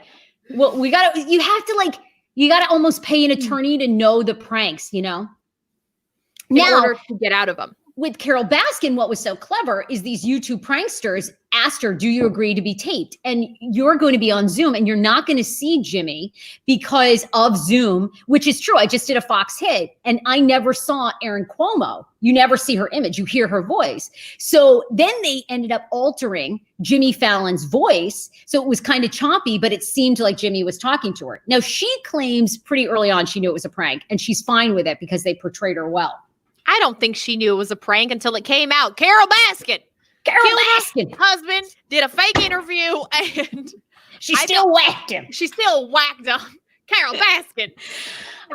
well, you got to almost pay an attorney to know the pranks, you know? In order to get out of them. With Carol Baskin, what was so clever is these YouTube pranksters asked her, do you agree to be taped? And you're going to be on Zoom and you're not going to see Jimmy because of Zoom, which is true. I just did a Fox hit and I never saw Erin Cuomo. You never see her image. You hear her voice. So then they ended up altering Jimmy Fallon's voice. So it was kind of choppy, but it seemed like Jimmy was talking to her. Now she claims pretty early on she knew it was a prank and she's fine with it because they portrayed her well. I don't think she knew it was a prank until it came out. Carol Baskin. Husband did a fake interview and she still whacked him. She still whacked him. Carol Baskin.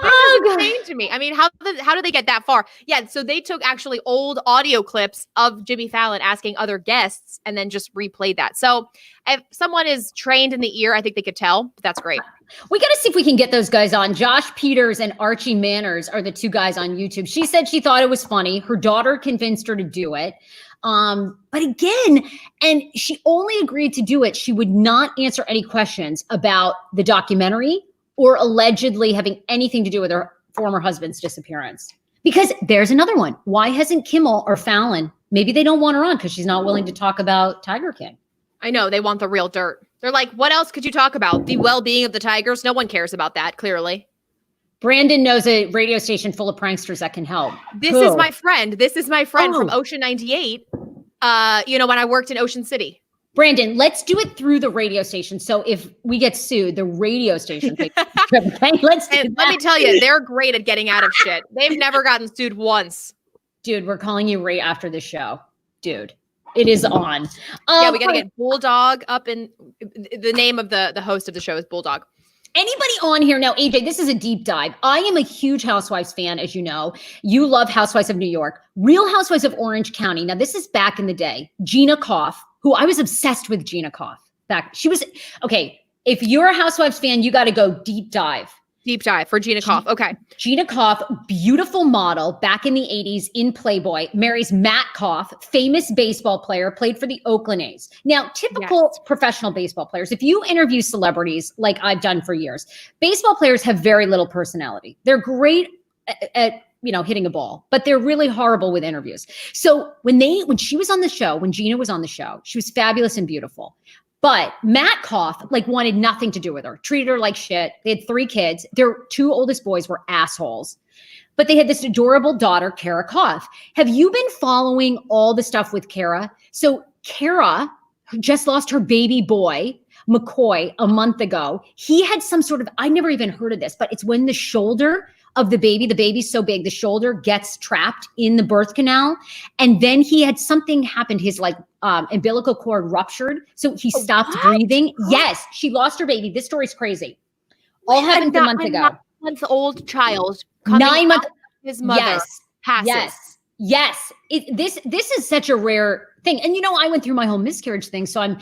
This is insane to me. I mean, how did they get that far? Yeah, so they took actually old audio clips of Jimmy Fallon asking other guests and then just replayed that. So if someone is trained in the ear, I think they could tell. But that's great. We got to see if we can get those guys on. Josh Peters and Archie Manners are the two guys on YouTube. She said she thought it was funny. Her daughter convinced her to do it. But again, and she only agreed to do it. She would not answer any questions about the documentary or allegedly having anything to do with her former husband's disappearance. Because there's another one. Why hasn't Kimmel or Fallon? Maybe they don't want her on because she's not willing to talk about Tiger King. I know, they want the real dirt. They're like, what else could you talk about? The well-being of the Tigers? No one cares about that, clearly. Brandon knows a radio station full of pranksters that can help. This is my friend. This is my friend from Ocean 98. When I worked in Ocean City. Brandon, let's do it through the radio station. So if we get sued, the radio station. Okay, let me tell you, they're great at getting out of shit. They've never gotten sued once. Dude, we're calling you right after the show. Dude, it is on. Yeah, we got to get Bulldog up in the name of the host of the show is Bulldog. Anybody on here now, AJ, this is a deep dive. I am a huge Housewives fan, as you know. You love Housewives of New York. Real Housewives of Orange County. Now, this is back in the day. Gina Koff, who I was obsessed with Gina Koff. She was, okay, if you're a Housewives fan, you got to go deep dive. Deep dive for Gina Koff. Okay. Gina Koff, beautiful model back in the 80s in Playboy, marries Matt Koff, famous baseball player, played for the Oakland A's. Now, typical professional baseball players, if you interview celebrities like I've done for years, baseball players have very little personality. They're great at hitting a ball, but they're really horrible with interviews. So when she was on the show, when Gina was on the show, she was fabulous and beautiful. But Matt Koff wanted nothing to do with her, treated her like shit. They had 3 kids. Their 2 oldest boys were assholes. But they had this adorable daughter, Kara Koff. Have you been following all the stuff with Kara? So Kara just lost her baby boy, McCoy, a month ago. He had some sort of, I never even heard of this, but it's when the shoulder of the baby's so big, the shoulder gets trapped in the birth canal. And then he had something happened. His umbilical cord ruptured. So he stopped breathing. Yes, she lost her baby. This story's crazy. All happened a month ago. 9-month-old child. 9 months. His mother passes. Yes. This is such a rare thing. And, I went through my whole miscarriage thing. So I'm,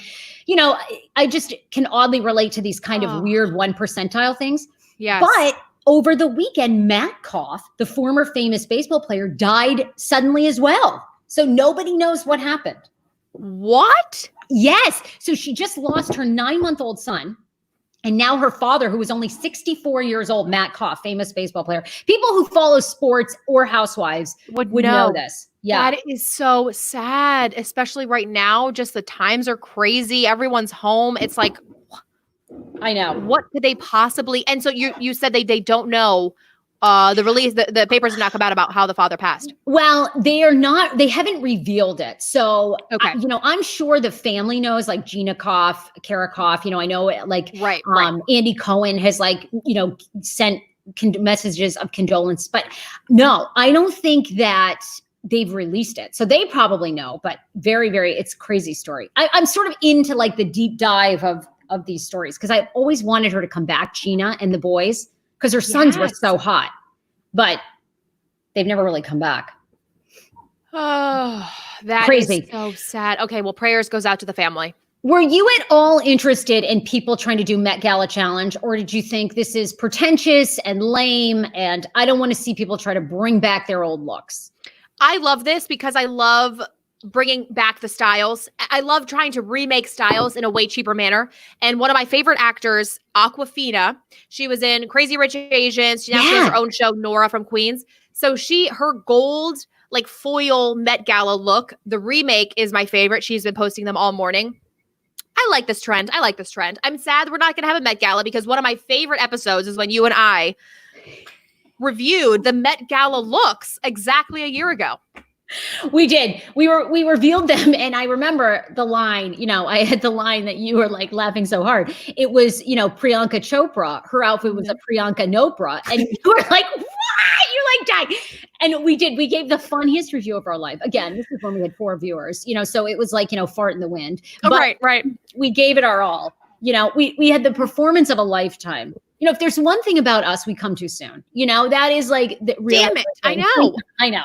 I just can oddly relate to these kind of weird 1 percentile things. Yes. But over the weekend, Matt Koff, the former famous baseball player, died suddenly as well. So nobody knows what happened. What? Yes. So she just lost her 9-month-old son. And now her father, who was only 64 years old, Matt Koff, famous baseball player. People who follow sports or housewives would know this. Yeah. That is so sad, especially right now. Just the times are crazy. Everyone's home. It's like, I know. What could they possibly? And so you said they don't know the release. The papers did not come out about how the father passed. Well, they haven't revealed it. So, okay. I'm sure the family knows, like Gina Koff, Kara Koff, I know right. Andy Cohen has sent messages of condolence, but no, I don't think that they've released it. So they probably know, but very, very, it's a crazy story. I'm sort of into the deep dive of these stories because I always wanted her to come back, Gina and the boys, because her sons were so hot, but they've never really come back. Oh, that crazy. Is so sad. Okay, well, prayers goes out to the family. Were you at all interested in people trying to do Met Gala challenge, or did you think this is pretentious and lame and I don't want to see people try to bring back their old looks? I love this because I love bringing back the styles. I love trying to remake styles in a way cheaper manner. And one of my favorite actors, Awkwafina, she was in Crazy Rich Asians. She now has her own show, Nora from Queens. So her gold foil Met Gala look, the remake is my favorite. She's been posting them all morning. I like this trend. I'm sad we're not going to have a Met Gala because one of my favorite episodes is when you and I reviewed the Met Gala looks exactly a year ago. We did. We revealed them. And I remember the line, I had the line that you were laughing so hard. It was, Priyanka Chopra. Her outfit was a Priyanka Chopra. And you were like, what? You died. And we did. We gave the funniest review of our life. Again, this is when we had 4 viewers, so it was fart in the wind. But right. We gave it our all. We had the performance of a lifetime. If there's one thing about us, we come too soon. That is the real. Damn it. I know.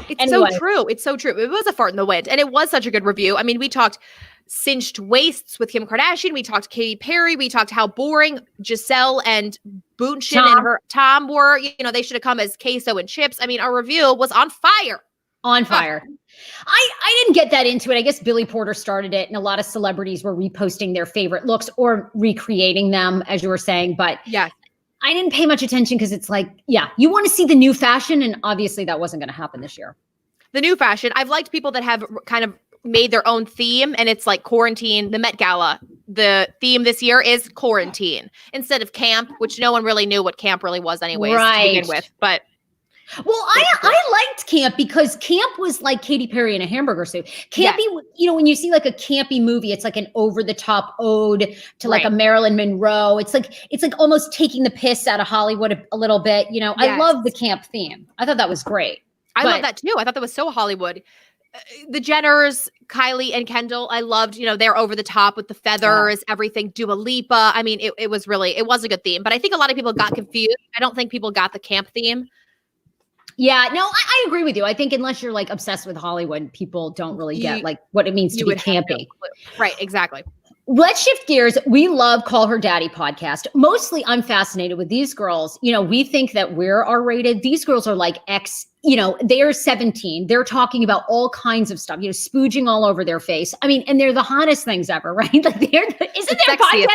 It's so true. It's so true. It was a fart in the wind. And it was such a good review. I mean, we talked cinched waists with Kim Kardashian. We talked Katy Perry. We talked how boring Giselle and Boonshin and her Tom were. They should have come as queso and chips. I mean, our review was on fire. On fire. I didn't get that into it. I guess Billy Porter started it and a lot of celebrities were reposting their favorite looks or recreating them, as you were saying. But yeah. I didn't pay much attention because it's you want to see the new fashion. And obviously that wasn't going to happen this year. The new fashion. I've liked people that have kind of made their own theme and it's quarantine. The Met Gala, the theme this year is quarantine instead of camp, which no one really knew what camp really was anyways to begin with. But well, I liked camp because camp was like Katy Perry in a hamburger suit. Campy, when you see a campy movie, it's an over-the-top ode to a Marilyn Monroe. It's almost taking the piss out of Hollywood a little bit. I love the camp theme. I thought that was great. I love that too. I thought that was so Hollywood. The Jenners, Kylie and Kendall, I loved, they're over the top with the feathers, everything. Dua Lipa. I mean, it was a good theme. But I think a lot of people got confused. I don't think people got the camp theme. Yeah, no, I agree with you. I think unless you're obsessed with Hollywood, people don't really get what it means to be campy. Right, exactly. Let's shift gears. We love Call Her Daddy podcast. Mostly I'm fascinated with these girls. We think that we're R-rated. These girls are like they're 17. They're talking about all kinds of stuff, spooging all over their face. I mean, and they're the hottest things ever, right? Like isn't their podcast?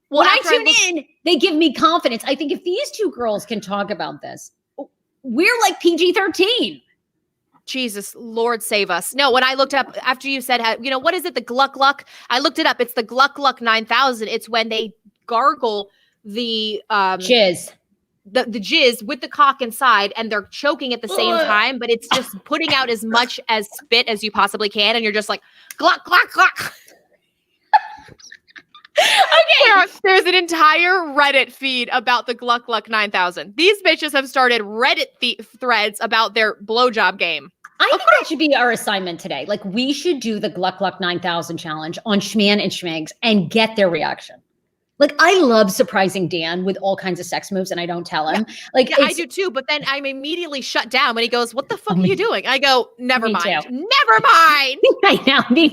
When I tune in, they give me confidence. I think if these two girls can talk about this, we're like PG-13. Jesus, Lord save us. No, when I looked up after you said, what is it? The Gluck Gluck? I looked it up. It's the Gluck Gluck 9000. It's when they gargle the jizz. The jizz with the cock inside, and they're choking at the same time, but it's just putting out as much as spit as you possibly can, and you're just like, Gluck Gluck Gluck. Okay. There's an entire Reddit feed about the Gluck Gluck 9000. These bitches have started Reddit threads about their blowjob game. I think that should be our assignment today. Like, we should do the Gluck Gluck 9000 challenge on Schman and Schmegs and get their reaction. Like, I love surprising Dan with all kinds of sex moves, and I don't tell him. I do too, but then I'm immediately shut down when he goes, "What the fuck are you doing?" I go, "Never mind. Never mind." I know, me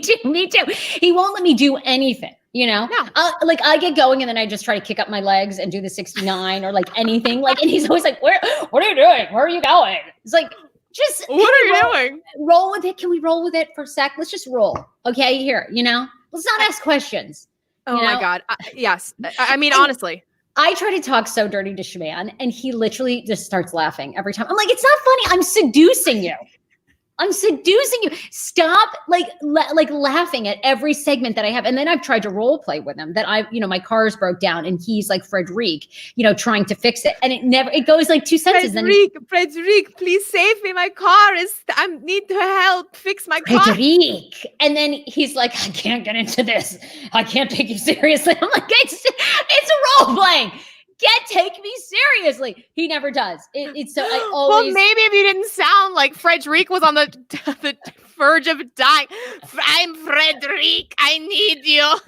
too. He won't let me do anything. No. I get going and then I just try to kick up my legs and do the 69 or like anything. Like, and he's always like, what are you doing? Where are you going? It's like, what are you doing? Roll with it. Can we roll with it for a sec? Let's just roll. Okay. Here, let's not ask questions. Oh my God. Yes. I mean, honestly. I try to talk so dirty to Schman and he literally just starts laughing every time. I'm like, it's not funny. I'm seducing you. Stop like laughing at every segment that I have. And then I've tried to role play with him that my cars broke down and he's like Frederic, trying to fix it. And it goes like two sentences. Frederic, please save me. My car I need to help fix my car. Frederic. And then he's like, I can't get into this. I can't take you seriously. I'm like, it's a role playing. Take me seriously. He never does. It's so I always. Well, maybe if you didn't sound like Frederic was on the verge of dying. I'm Frederic. I need you.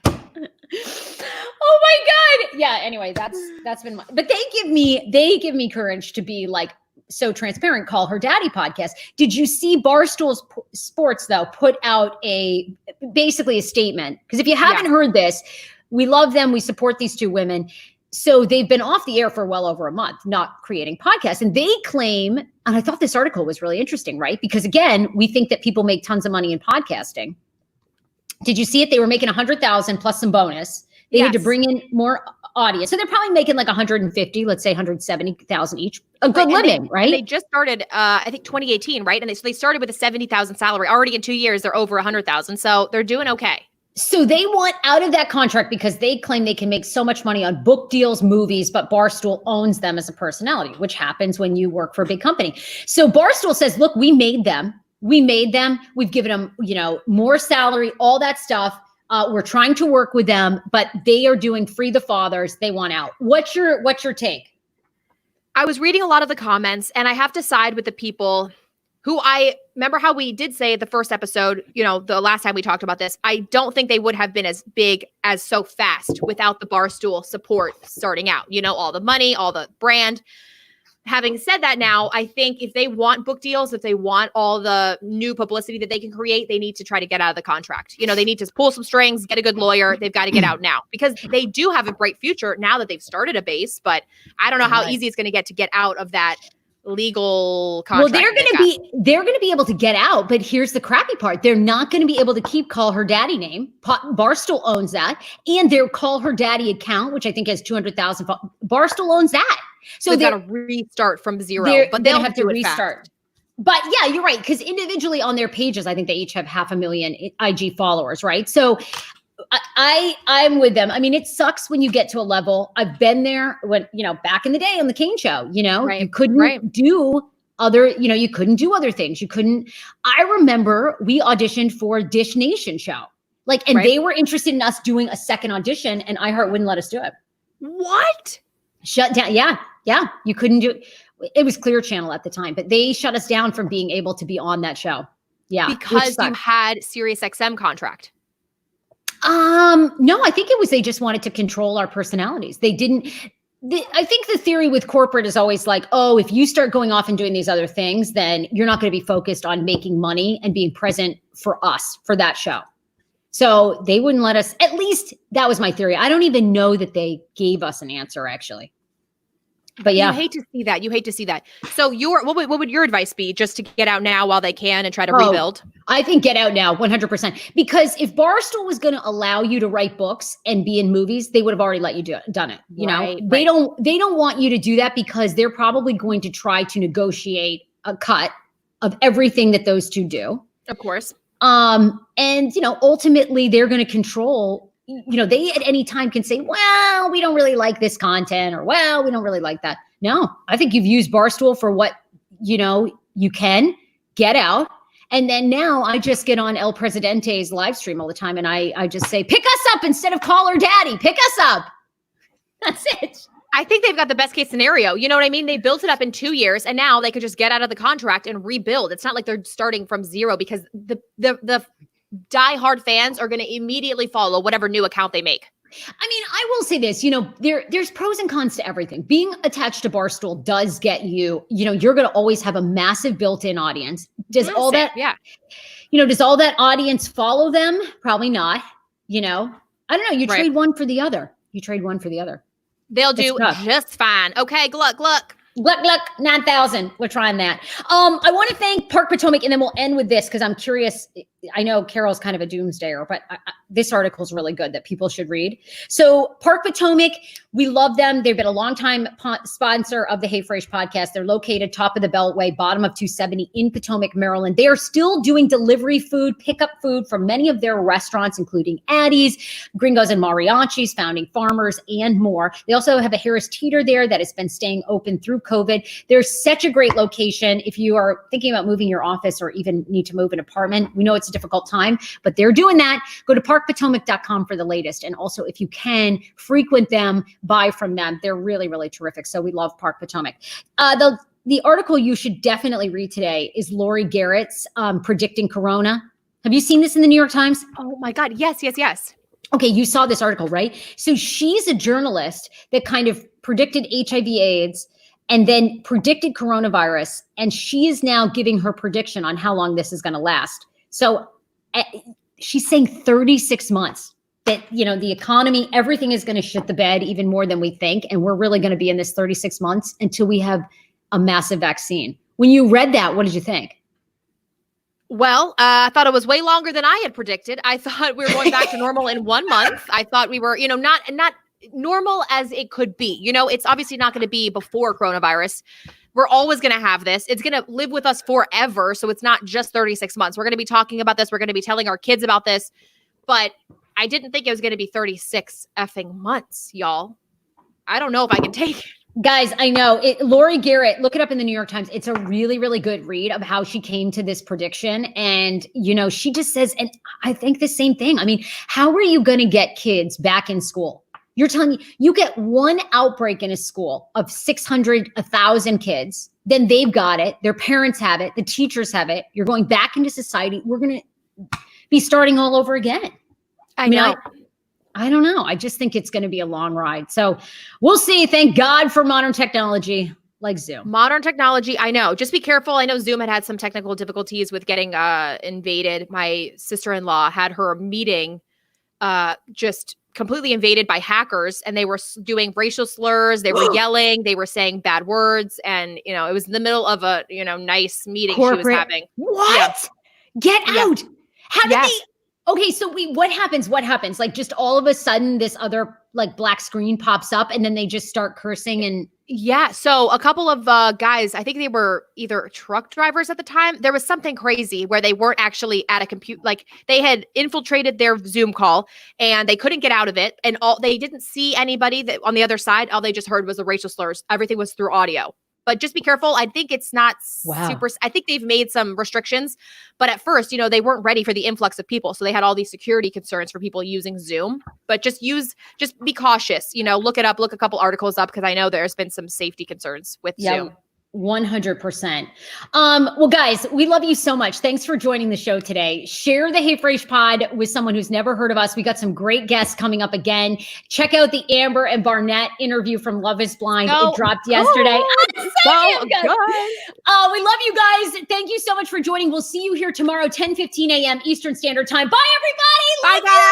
Oh my God. Yeah. Anyway, that's been but they give me courage to be like so transparent. Call Her Daddy podcast. Did you see Barstool Sports though put out basically a statement? Because if you haven't heard this, we love them. We support these two women. So they've been off the air for well over a month, not creating podcasts. And they claim, and I thought this article was really interesting, right? Because again, we think that people make tons of money in podcasting. Did you see it? They were making 100,000 plus some bonus. They had to bring in more audience. So they're probably making like 150, let's say 170,000 each. A good living, right? They just started, I think 2018, right? And they started with a 70,000 salary. Already in 2 years, they're over 100,000. So they're doing okay. So they want out of that contract because they claim they can make so much money on book deals, movies, but Barstool owns them as a personality, which happens when you work for a big company. So Barstool says, look, we made them. We've given them, more salary, all that stuff. We're trying to work with them, but they are doing free the fathers. They want out. What's your take? I was reading a lot of the comments and I have to side with the people who I remember how we did say the first episode, the last time we talked about this, I don't think they would have been as big as so fast without the Barstool support starting out, all the money, all the brand. Having said that now, I think if they want book deals, if they want all the new publicity that they can create, they need to try to get out of the contract. They need to pull some strings, get a good lawyer. They've got to get out now because they do have a bright future now that they've started a base, but I don't know how easy it's going to get out of that legal contract. Well, they're going to be able to get out, but here's the crappy part. They're not going to be able to keep Call Her Daddy name. Barstool owns that. And their Call Her Daddy account, which I think has 200,000. Barstool owns that. So they've got to restart from zero, but they'll have to restart. But yeah, you're right. Because individually on their pages, I think they each have 500,000 IG followers, right? So I'm with them. I mean, it sucks when you get to a level. I've been there when, back in the day on the Kane show, you couldn't do other, you couldn't do other things. I remember we auditioned for Dish Nation show. They were interested in us doing a second audition and iHeart wouldn't let us do it. What? Shut down. Yeah. You couldn't do it. It was Clear Channel at the time, but they shut us down from being able to be on that show. Yeah. Because you had SiriusXM contract. No, I think it was, they just wanted to control our personalities. They didn't, I think the theory with corporate is always like, oh, if you start going off and doing these other things, then you're not going to be focused on making money and being present for us for that show. So they wouldn't let us, at least that was my theory. I don't even know that they gave us an answer actually. But yeah. You hate to see that. You hate to see that. So what would your advice be, just to get out now while they can and try to rebuild? I think get out now, 100%. Because if Barstool was going to allow you to write books and be in movies, they would have already let you done it. You know, they don't want you to do that because they're probably going to try to negotiate a cut of everything that those two do. Of course. And you know, ultimately they're going to control. You know, they at any time can say, well, we don't really like this content, or, well, we don't really like that. No, I think you've used Barstool for what, you know, you can get out. And then now I just get on El Presidente's live stream all the time. And I just say, pick us up instead of call her daddy, pick us up. That's it. I think they've got the best case scenario. You know what I mean? They built it up in 2 years and now they could just get out of the contract and rebuild. It's not like they're starting from zero, because the diehard fans are going to immediately follow whatever new account they make. I mean, I will say this, you know, there's pros and cons to everything. Being attached to Barstool does get you, you know, you're going to always have a massive built-in audience. Does all that audience follow them? Probably not. You know, I don't know. You trade one for the other. They'll do just fine. Okay, Gluck. Gluck, 9,000. We're trying that. I want to thank Park Potomac, and then we'll end with this because I'm curious. I know Carol's kind of a doomsdayer, but this article is really good that people should read. So Park Potomac, we love them. They've been a longtime sponsor of the Hey Frase podcast. They're located top of the Beltway, bottom of 270 in Potomac, Maryland. They are still doing delivery food, pickup food from many of their restaurants, including Addie's, Gringos and Mariachis, Founding Farmers, and more. They also have a Harris Teeter there that has been staying open through COVID. They're such a great location. If you are thinking about moving your office or even need to move an apartment, we know it's a difficult time, but they're doing that. Go to parkpotomac.com for the latest. And also, if you can, frequent them, buy from them. They're really, really terrific. So we love Park Potomac. The article you should definitely read today is Lori Garrett's predicting Corona. Have you seen this in the New York Times? Oh my God. Yes. Okay, you saw this article, right? So she's a journalist that kind of predicted HIV/AIDS and then predicted coronavirus. And she is now giving her prediction on how long this is going to last. So she's saying 36 months that, you know, the economy, everything is going to shit the bed even more than we think. And we're really going to be in this 36 months until we have a massive vaccine. When you read that, what did you think? Well, I thought it was way longer than I had predicted. I thought we were going back to normal in 1 month. I thought we were, you know, not normal as it could be. You know, it's obviously not going to be before coronavirus. We're always going to have this. It's going to live with us forever. So it's not just 36 months. We're going to be talking about this. We're going to be telling our kids about this. But I didn't think it was going to be 36 effing months, y'all. I don't know if I can take it. Guys, I know. Lori Garrett, look it up in the New York Times. It's a really, really good read of how she came to this prediction. And, you know, she just says, and I think the same thing. I mean, how are you going to get kids back in school? You're telling me you get one outbreak in a school of 600, 1,000 kids, then they've got it. Their parents have it. The teachers have it. You're going back into society. We're going to be starting all over again. I know. I don't know. I just think it's going to be a long ride. So we'll see. Thank God for modern technology like Zoom. Modern technology. I know. Just be careful. I know Zoom had some technical difficulties with getting invaded. My sister-in-law had her meeting just completely invaded by hackers, and they were doing racial slurs. They were yelling. They were saying bad words. And, you know, it was in the middle of a, you know, nice meeting she was having. What? Yeah. Get out. How did they? Okay. So what happens? Like, just all of a sudden this other like black screen pops up and then they just start cursing and. Yeah. So a couple of guys, I think they were either truck drivers at the time. There was something crazy where they weren't actually at a computer. Like, they had infiltrated their Zoom call and they couldn't get out of it. And they didn't see anybody that on the other side. All they just heard was the racial slurs. Everything was through audio. But just be careful. I think it's not super. I think they've made some restrictions. But at first, you know, they weren't ready for the influx of people. So they had all these security concerns for people using Zoom. But just be cautious. You know, look it up. Look a couple articles up, because I know there's been some safety concerns with Zoom. 100%. Well, guys, we love you so much. Thanks for joining the show today. Share the Hey Frase Pod with someone who's never heard of us. We got some great guests coming up again. Check out the Amber and Barnett interview from Love is Blind. It dropped yesterday. So good. We love you guys. Thank you so much for joining. We'll see you here tomorrow, 10:15 a.m. Eastern Standard Time. Bye, everybody. Bye, guys.